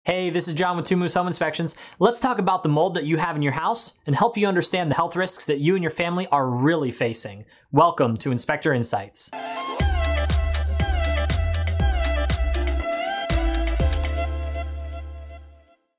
Hey, this is John with Two Moose Home Inspections. Let's talk about the mold that you have in your house and help you understand the health risks that you and your family are really facing. Welcome to Inspector Insights.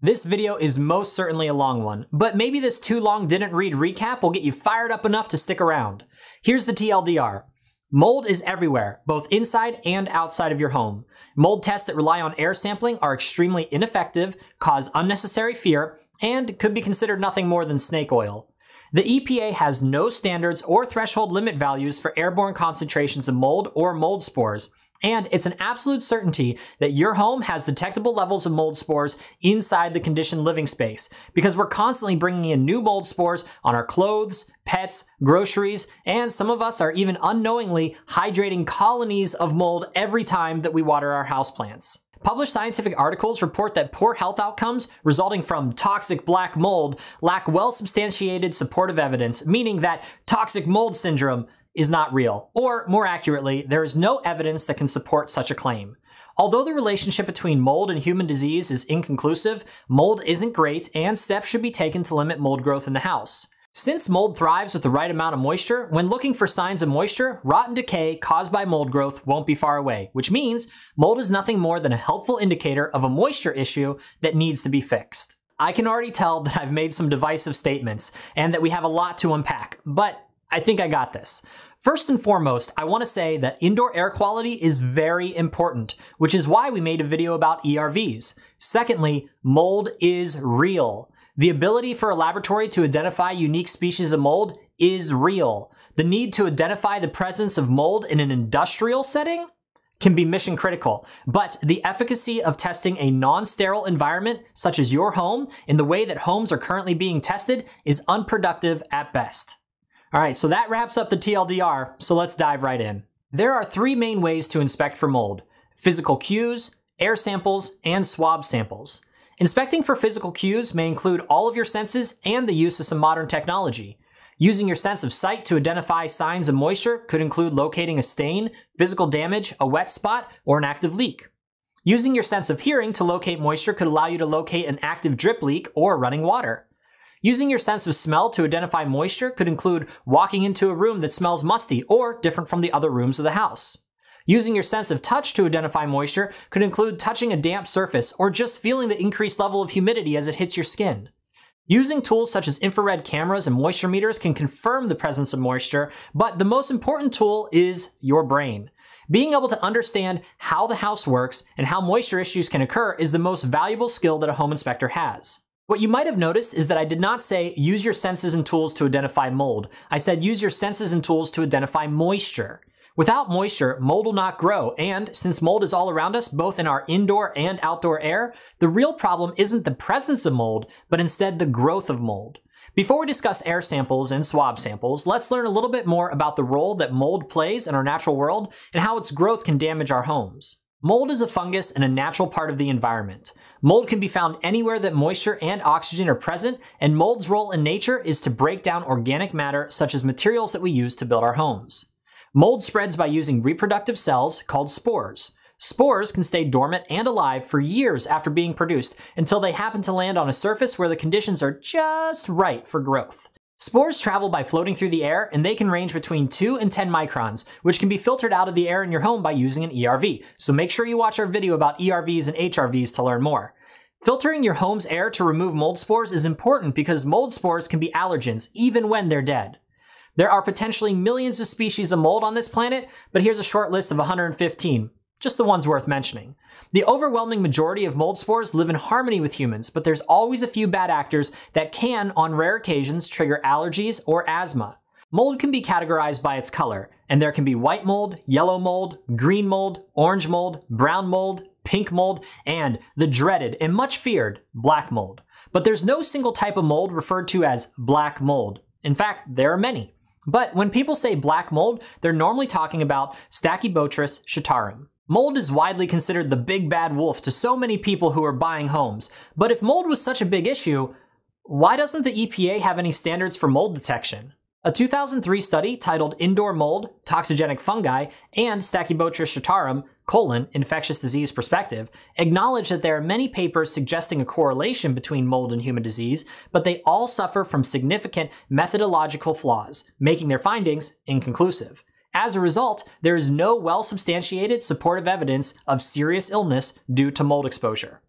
This video is most certainly a long one, but maybe this too long didn't read recap will get you fired up enough to stick around. Here's the TLDR. Mold is everywhere, both inside and outside of your home. Mold tests that rely on air sampling are extremely ineffective, cause unnecessary fear, and could be considered nothing more than snake oil. The EPA has no standards or threshold limit values for airborne concentrations of mold or mold spores, and it's an absolute certainty that your home has detectable levels of mold spores inside the conditioned living space, because we're constantly bringing in new mold spores on our clothes, pets, groceries, and some of us are even unknowingly hydrating colonies of mold every time that we water our houseplants. Published scientific articles report that poor health outcomes resulting from toxic black mold lack well-substantiated supportive evidence, meaning that toxic mold syndrome is not real, or more accurately, there is no evidence that can support such a claim. Although the relationship between mold and human disease is inconclusive, mold isn't great and steps should be taken to limit mold growth in the house. Since mold thrives with the right amount of moisture, when looking for signs of moisture, rot and decay caused by mold growth won't be far away, which means mold is nothing more than a helpful indicator of a moisture issue that needs to be fixed. I can already tell that I've made some divisive statements and that we have a lot to unpack, but I think I got this. First and foremost, I want to say that indoor air quality is very important, which is why we made a video about ERVs. Secondly, mold is real. The ability for a laboratory to identify unique species of mold is real. The need to identify the presence of mold in an industrial setting can be mission critical, but the efficacy of testing a non-sterile environment, such as your home, in the way that homes are currently being tested, is unproductive at best. All right, so that wraps up the TLDR, so let's dive right in. There are three main ways to inspect for mold: physical cues, air samples, and swab samples. Inspecting for physical cues may include all of your senses and the use of some modern technology. Using your sense of sight to identify signs of moisture could include locating a stain, physical damage, a wet spot, or an active leak. Using your sense of hearing to locate moisture could allow you to locate an active drip leak or running water. Using your sense of smell to identify moisture could include walking into a room that smells musty or different from the other rooms of the house. Using your sense of touch to identify moisture could include touching a damp surface or just feeling the increased level of humidity as it hits your skin. Using tools such as infrared cameras and moisture meters can confirm the presence of moisture, but the most important tool is your brain. Being able to understand how the house works and how moisture issues can occur is the most valuable skill that a home inspector has. What you might have noticed is that I did not say use your senses and tools to identify mold. I said use your senses and tools to identify moisture. Without moisture, mold will not grow, and since mold is all around us, both in our indoor and outdoor air, the real problem isn't the presence of mold, but instead the growth of mold. Before we discuss air samples and swab samples, let's learn a little bit more about the role that mold plays in our natural world and how its growth can damage our homes. Mold is a fungus and a natural part of the environment. Mold can be found anywhere that moisture and oxygen are present, and mold's role in nature is to break down organic matter such as materials that we use to build our homes. Mold spreads by using reproductive cells called spores. Spores can stay dormant and alive for years after being produced until they happen to land on a surface where the conditions are just right for growth. Spores travel by floating through the air, and they can range between 2 and 10 microns, which can be filtered out of the air in your home by using an ERV. So make sure you watch our video about ERVs and HRVs to learn more. Filtering your home's air to remove mold spores is important because mold spores can be allergens even when they're dead. There are potentially millions of species of mold on this planet, but here's a short list of 115, just the ones worth mentioning. The overwhelming majority of mold spores live in harmony with humans, but there's always a few bad actors that can, on rare occasions, trigger allergies or asthma. Mold can be categorized by its color, and there can be white mold, yellow mold, green mold, orange mold, brown mold, pink mold, and the dreaded and much feared black mold. But there's no single type of mold referred to as black mold. In fact, there are many. But when people say black mold, they're normally talking about Stachybotrys shitarum. Mold is widely considered the big bad wolf to so many people who are buying homes. But if mold was such a big issue, why doesn't the EPA have any standards for mold detection? A 2003 study titled Indoor Mold, Toxigenic Fungi, and Stachybotrys shitarum infectious disease perspective, acknowledge that there are many papers suggesting a correlation between mold and human disease, but they all suffer from significant methodological flaws, making their findings inconclusive. As a result, there is no well-substantiated supportive evidence of serious illness due to mold exposure.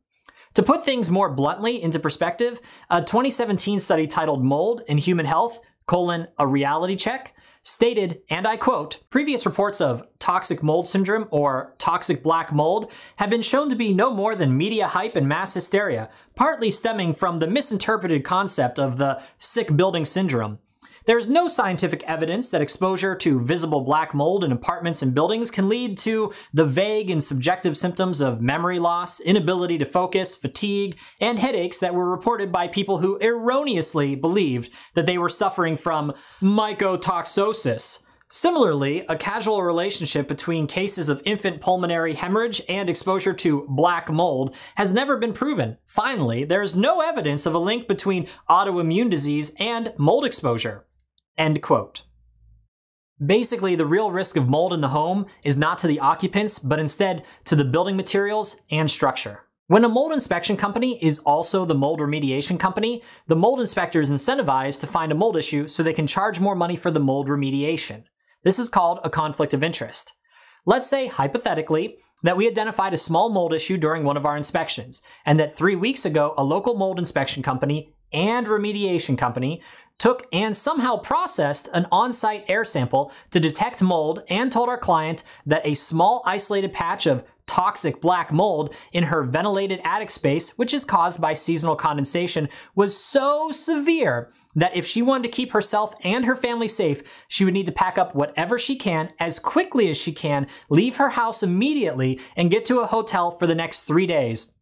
To put things more bluntly into perspective, a 2017 study titled Mold in Human Health, a reality check, stated, and I quote, "Previous reports of toxic mold syndrome or toxic black mold have been shown to be no more than media hype and mass hysteria, partly stemming from the misinterpreted concept of the sick building syndrome. There is no scientific evidence that exposure to visible black mold in apartments and buildings can lead to the vague and subjective symptoms of memory loss, inability to focus, fatigue, and headaches that were reported by people who erroneously believed that they were suffering from mycotoxosis. Similarly, a causal relationship between cases of infant pulmonary hemorrhage and exposure to black mold has never been proven. Finally, there is no evidence of a link between autoimmune disease and mold exposure." End quote. Basically, the real risk of mold in the home is not to the occupants, but instead to the building materials and structure. When a mold inspection company is also the mold remediation company, the mold inspector is incentivized to find a mold issue so they can charge more money for the mold remediation. This is called a conflict of interest. Let's say, hypothetically, that we identified a small mold issue during one of our inspections, and that 3 weeks ago a local mold inspection company and remediation company took and somehow processed an on-site air sample to detect mold and told our client that a small isolated patch of toxic black mold in her ventilated attic space, which is caused by seasonal condensation, was so severe that if she wanted to keep herself and her family safe, she would need to pack up whatever she can as quickly as she can, leave her house immediately, and get to a hotel for the next 3 days.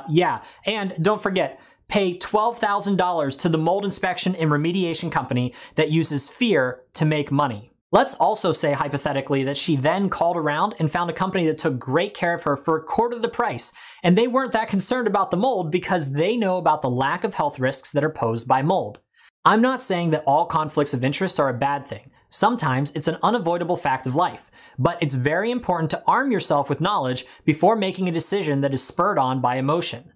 Yeah, and don't forget, pay $12,000 to the mold inspection and remediation company that uses fear to make money. Let's also say hypothetically that she then called around and found a company that took great care of her for a quarter of the price, and they weren't that concerned about the mold because they know about the lack of health risks that are posed by mold. I'm not saying that all conflicts of interest are a bad thing. Sometimes it's an unavoidable fact of life, but it's very important to arm yourself with knowledge before making a decision that is spurred on by emotion.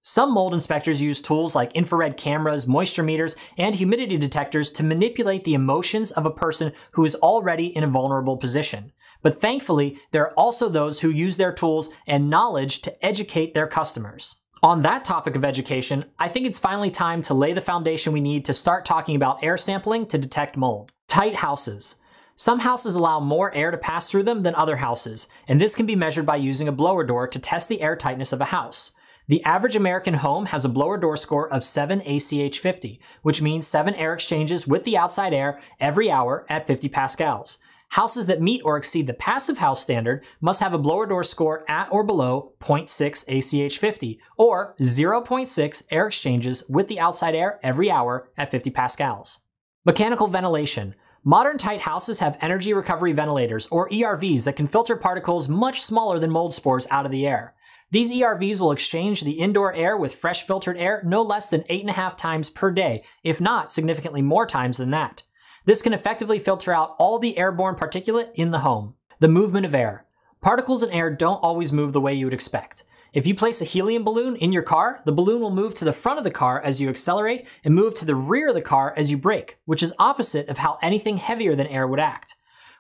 Some mold inspectors use tools like infrared cameras, moisture meters, and humidity detectors to manipulate the emotions of a person who is already in a vulnerable position. But thankfully, there are also those who use their tools and knowledge to educate their customers. On that topic of education, I think it's finally time to lay the foundation we need to start talking about air sampling to detect mold. Tight houses. Some houses allow more air to pass through them than other houses, and this can be measured by using a blower door to test the air tightness of a house. The average American home has a blower door score of 7 ACH50, which means 7 air exchanges with the outside air every hour at 50 pascals. Houses that meet or exceed the passive house standard must have a blower door score at or below 0.6 ACH50, or 0.6 air exchanges with the outside air every hour at 50 pascals. Mechanical ventilation. Modern tight houses have energy recovery ventilators, or ERVs, that can filter particles much smaller than mold spores out of the air. These ERVs will exchange the indoor air with fresh filtered air no less than 8.5 times per day, if not significantly more times than that. This can effectively filter out all the airborne particulate in the home. The movement of air. Particles in air don't always move the way you would expect. If you place a helium balloon in your car, the balloon will move to the front of the car as you accelerate and move to the rear of the car as you brake, which is opposite of how anything heavier than air would act.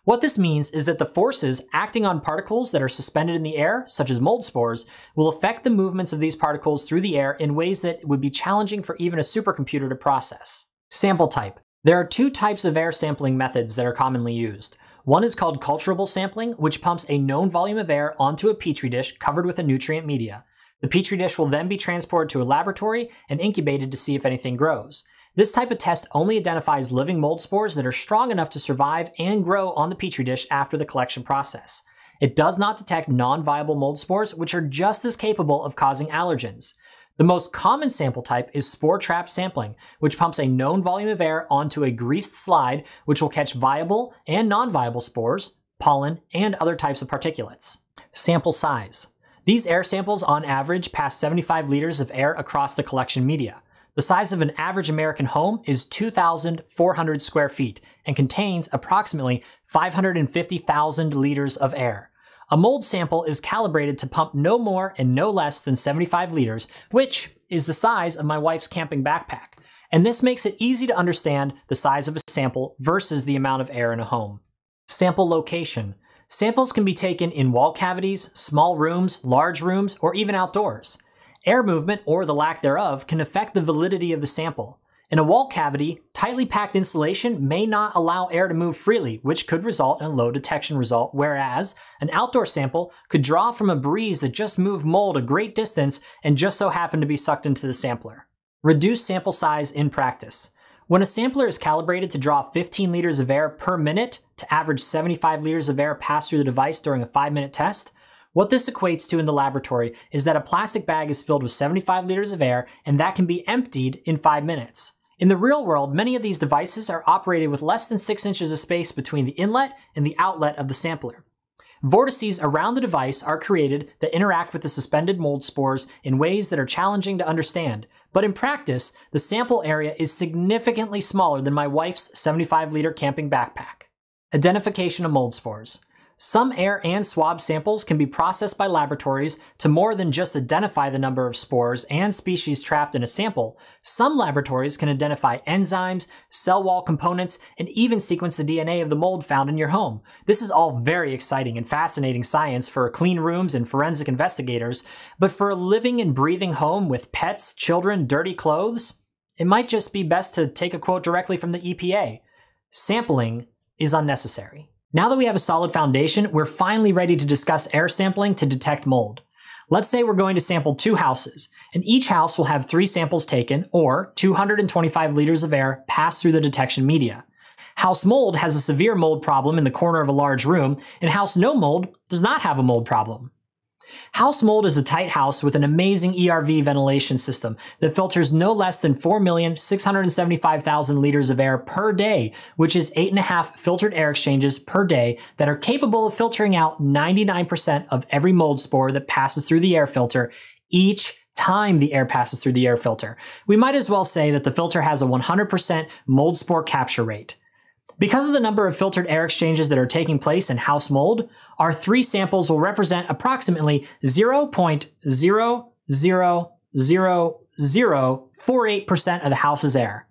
What this means is that the forces acting on particles that are suspended in the air, such as mold spores, will affect the movements of these particles through the air in ways that would be challenging for even a supercomputer to process. Sample type. There are 2 types of air sampling methods that are commonly used. One is called culturable sampling, which pumps a known volume of air onto a petri dish covered with a nutrient media. The petri dish will then be transported to a laboratory and incubated to see if anything grows. This type of test only identifies living mold spores that are strong enough to survive and grow on the petri dish after the collection process. It does not detect non-viable mold spores, which are just as capable of causing allergens. The most common sample type is spore trap sampling, which pumps a known volume of air onto a greased slide, which will catch viable and non-viable spores, pollen, and other types of particulates. Sample size. These air samples on average pass 75 liters of air across the collection media. The size of an average American home is 2,400 square feet and contains approximately 550,000 liters of air. A mold sample is calibrated to pump no more and no less than 75 liters, which is the size of my wife's camping backpack. And this makes it easy to understand the size of a sample versus the amount of air in a home. Sample location. Samples can be taken in wall cavities, small rooms, large rooms, or even outdoors. Air movement, or the lack thereof, can affect the validity of the sample. In a wall cavity, tightly packed insulation may not allow air to move freely, which could result in a low detection result, whereas an outdoor sample could draw from a breeze that just moved mold a great distance and just so happened to be sucked into the sampler. Reduce sample size in practice. When a sampler is calibrated to draw 15 liters of air per minute to average 75 liters of air pass through the device during a 5-minute test, what this equates to in the laboratory is that a plastic bag is filled with 75 liters of air and that can be emptied in 5 minutes. In the real world, many of these devices are operated with less than 6 inches of space between the inlet and the outlet of the sampler. Vortices around the device are created that interact with the suspended mold spores in ways that are challenging to understand, but in practice, the sample area is significantly smaller than my wife's 75-liter camping backpack. Identification of mold spores. Some air and swab samples can be processed by laboratories to more than just identify the number of spores and species trapped in a sample. Some laboratories can identify enzymes, cell wall components, and even sequence the DNA of the mold found in your home. This is all very exciting and fascinating science for clean rooms and forensic investigators, but for a living and breathing home with pets, children, dirty clothes, it might just be best to take a quote directly from the EPA. Sampling is unnecessary. Now that we have a solid foundation, we're finally ready to discuss air sampling to detect mold. Let's say we're going to sample 2 houses, and each house will have 3 samples taken, or 225 liters of air pass through the detection media. House mold has a severe mold problem in the corner of a large room, and house no mold does not have a mold problem. House mold is a tight house with an amazing ERV ventilation system that filters no less than 4,675,000 liters of air per day, which is 8.5 filtered air exchanges per day that are capable of filtering out 99% of every mold spore that passes through the air filter each time the air passes through the air filter. We might as well say that the filter has a 100% mold spore capture rate. Because of the number of filtered air exchanges that are taking place in house mold, our 3 samples will represent approximately 0.0000048% of the house's air.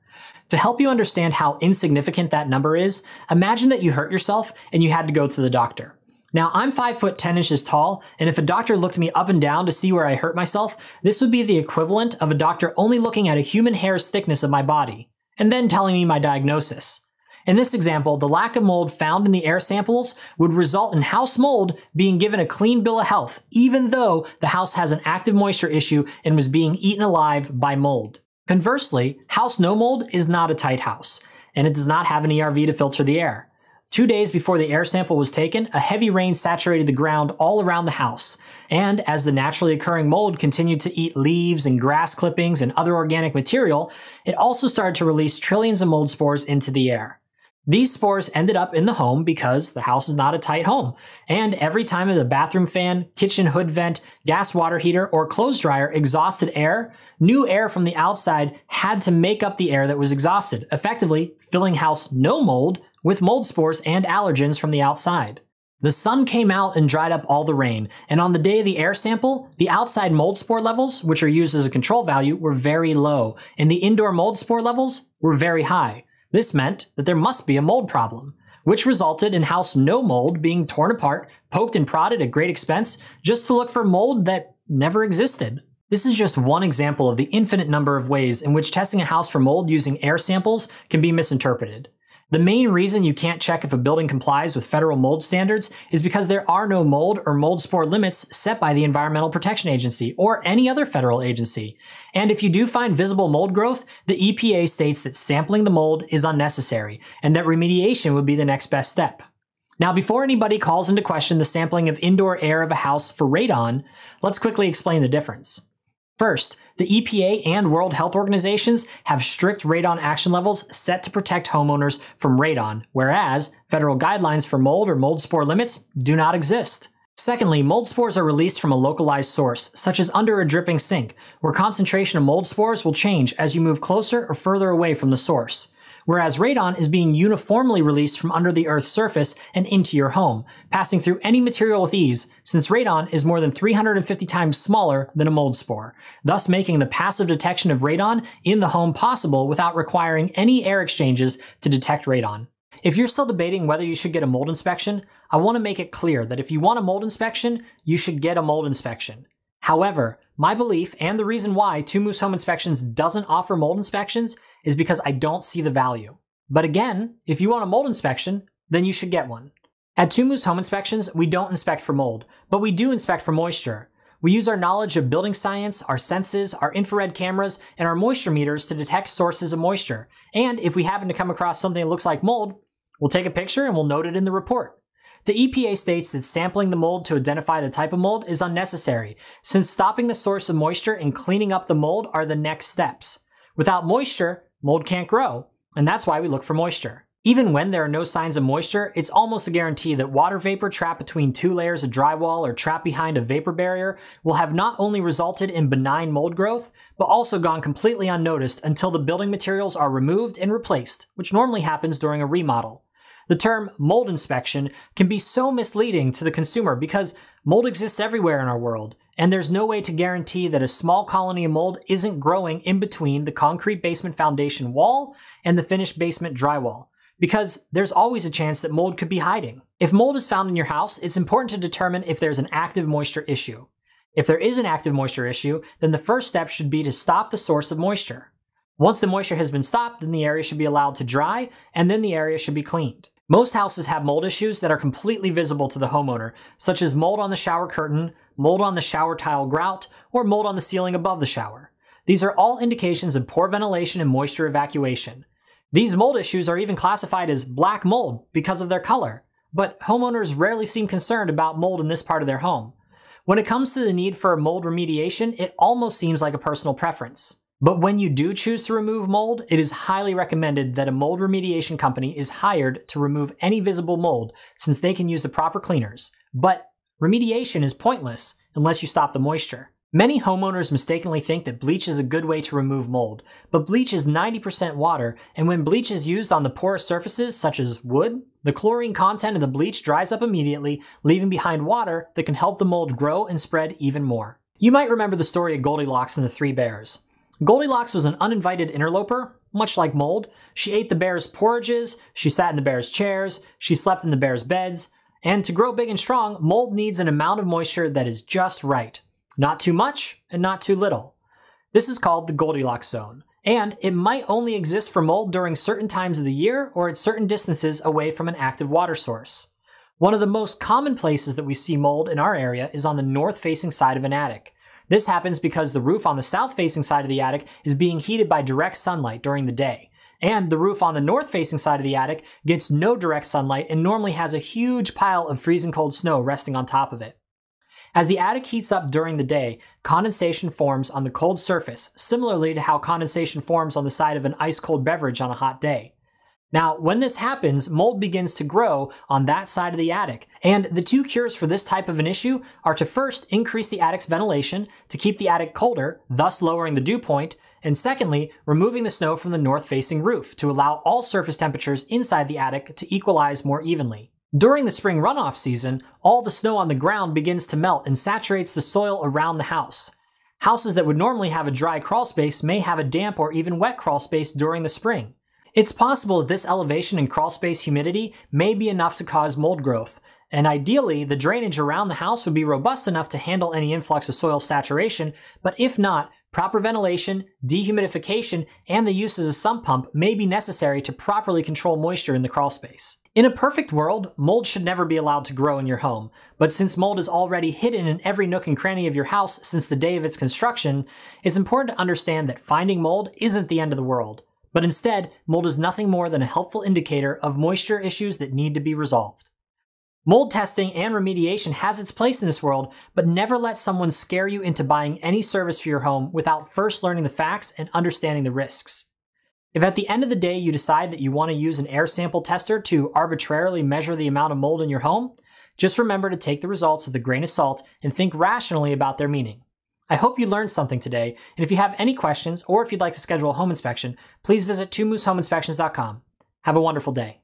To help you understand how insignificant that number is, imagine that you hurt yourself and you had to go to the doctor. Now, I'm 5 foot 10 inches tall, and if a doctor looked me up and down to see where I hurt myself, this would be the equivalent of a doctor only looking at a human hair's thickness of my body, and then telling me my diagnosis. In this example, the lack of mold found in the air samples would result in house mold being given a clean bill of health, even though the house has an active moisture issue and was being eaten alive by mold. Conversely, house no mold is not a tight house, and it does not have an ERV to filter the air. 2 days before the air sample was taken, a heavy rain saturated the ground all around the house, and as the naturally occurring mold continued to eat leaves and grass clippings and other organic material, it also started to release trillions of mold spores into the air. These spores ended up in the home because the house is not a tight home, and every time the bathroom fan, kitchen hood vent, gas water heater, or clothes dryer exhausted air, new air from the outside had to make up the air that was exhausted, effectively filling house no mold with mold spores and allergens from the outside. The sun came out and dried up all the rain, and on the day of the air sample, the outside mold spore levels, which are used as a control value, were very low, and the indoor mold spore levels were very high. This meant that there must be a mold problem, which resulted in house no mold being torn apart, poked and prodded at great expense, just to look for mold that never existed. This is just one example of the infinite number of ways in which testing a house for mold using air samples can be misinterpreted. The main reason you can't check if a building complies with federal mold standards is because there are no mold or mold spore limits set by the Environmental Protection Agency or any other federal agency. And if you do find visible mold growth, the EPA states that sampling the mold is unnecessary and that remediation would be the next best step. Now, before anybody calls into question the sampling of indoor air of a house for radon, let's quickly explain the difference. First, the EPA and World Health Organizations have strict radon action levels set to protect homeowners from radon, whereas federal guidelines for mold or mold spore limits do not exist. Secondly, mold spores are released from a localized source, such as under a dripping sink, where concentration of mold spores will change as you move closer or further away from the source. whereas radon is being uniformly released from under the Earth's surface and into your home, passing through any material with ease, since radon is more than 350 times smaller than a mold spore, thus making the passive detection of radon in the home possible without requiring any air exchanges to detect radon. If you're still debating whether you should get a mold inspection, I want to make it clear that if you want a mold inspection, you should get a mold inspection. However, my belief and the reason why Two Moose Home Inspections doesn't offer mold inspections is because I don't see the value. But again, if you want a mold inspection, then you should get one. At Two Moose Home Inspections, we don't inspect for mold, but we do inspect for moisture. We use our knowledge of building science, our senses, our infrared cameras, and our moisture meters to detect sources of moisture. And if we happen to come across something that looks like mold, we'll take a picture and we'll note it in the report. The EPA states that sampling the mold to identify the type of mold is unnecessary, since stopping the source of moisture and cleaning up the mold are the next steps. Without moisture, mold can't grow, and that's why we look for moisture. Even when there are no signs of moisture, it's almost a guarantee that water vapor trapped between two layers of drywall or trapped behind a vapor barrier will have not only resulted in benign mold growth, but also gone completely unnoticed until the building materials are removed and replaced, which normally happens during a remodel. The term mold inspection can be so misleading to the consumer because mold exists everywhere in our world, and there's no way to guarantee that a small colony of mold isn't growing in between the concrete basement foundation wall and the finished basement drywall, because there's always a chance that mold could be hiding. If mold is found in your house, it's important to determine if there's an active moisture issue. If there is an active moisture issue, then the first step should be to stop the source of moisture. Once the moisture has been stopped, then the area should be allowed to dry, and then the area should be cleaned. Most houses have mold issues that are completely visible to the homeowner, such as mold on the shower curtain, mold on the shower tile grout, or mold on the ceiling above the shower. These are all indications of poor ventilation and moisture evacuation. These mold issues are even classified as black mold because of their color, but homeowners rarely seem concerned about mold in this part of their home. When it comes to the need for mold remediation, it almost seems like a personal preference. But when you do choose to remove mold, it is highly recommended that a mold remediation company is hired to remove any visible mold, since they can use the proper cleaners. But remediation is pointless unless you stop the moisture. Many homeowners mistakenly think that bleach is a good way to remove mold, but bleach is 90% water, and when bleach is used on the porous surfaces such as wood, the chlorine content of the bleach dries up immediately, leaving behind water that can help the mold grow and spread even more. You might remember the story of Goldilocks and the Three Bears. Goldilocks was an uninvited interloper, much like mold. She ate the bears' porridges, she sat in the bears' chairs, she slept in the bears' beds, and to grow big and strong, mold needs an amount of moisture that is just right. Not too much and not too little. This is called the Goldilocks zone, and it might only exist for mold during certain times of the year or at certain distances away from an active water source. One of the most common places that we see mold in our area is on the north-facing side of an attic. This happens because the roof on the south-facing side of the attic is being heated by direct sunlight during the day, and the roof on the north-facing side of the attic gets no direct sunlight and normally has a huge pile of freezing cold snow resting on top of it. As the attic heats up during the day, condensation forms on the cold surface, similarly to how condensation forms on the side of an ice-cold beverage on a hot day. Now, when this happens, mold begins to grow on that side of the attic, and the two cures for this type of an issue are to first increase the attic's ventilation to keep the attic colder, thus lowering the dew point, and secondly, removing the snow from the north-facing roof to allow all surface temperatures inside the attic to equalize more evenly. During the spring runoff season, all the snow on the ground begins to melt and saturates the soil around the house. Houses that would normally have a dry crawl space may have a damp or even wet crawl space during the spring. It's possible that this elevation in crawl space humidity may be enough to cause mold growth, and ideally, the drainage around the house would be robust enough to handle any influx of soil saturation, but if not, proper ventilation, dehumidification, and the use of a sump pump may be necessary to properly control moisture in the crawl space. In a perfect world, mold should never be allowed to grow in your home, but since mold is already hidden in every nook and cranny of your house since the day of its construction, it's important to understand that finding mold isn't the end of the world. But instead, mold is nothing more than a helpful indicator of moisture issues that need to be resolved. Mold testing and remediation has its place in this world, but never let someone scare you into buying any service for your home without first learning the facts and understanding the risks. If at the end of the day you decide that you want to use an air sample tester to arbitrarily measure the amount of mold in your home, just remember to take the results with a grain of salt and think rationally about their meaning. I hope you learned something today, and if you have any questions or if you'd like to schedule a home inspection, please visit twomooseHomeInspections.com. Have a wonderful day.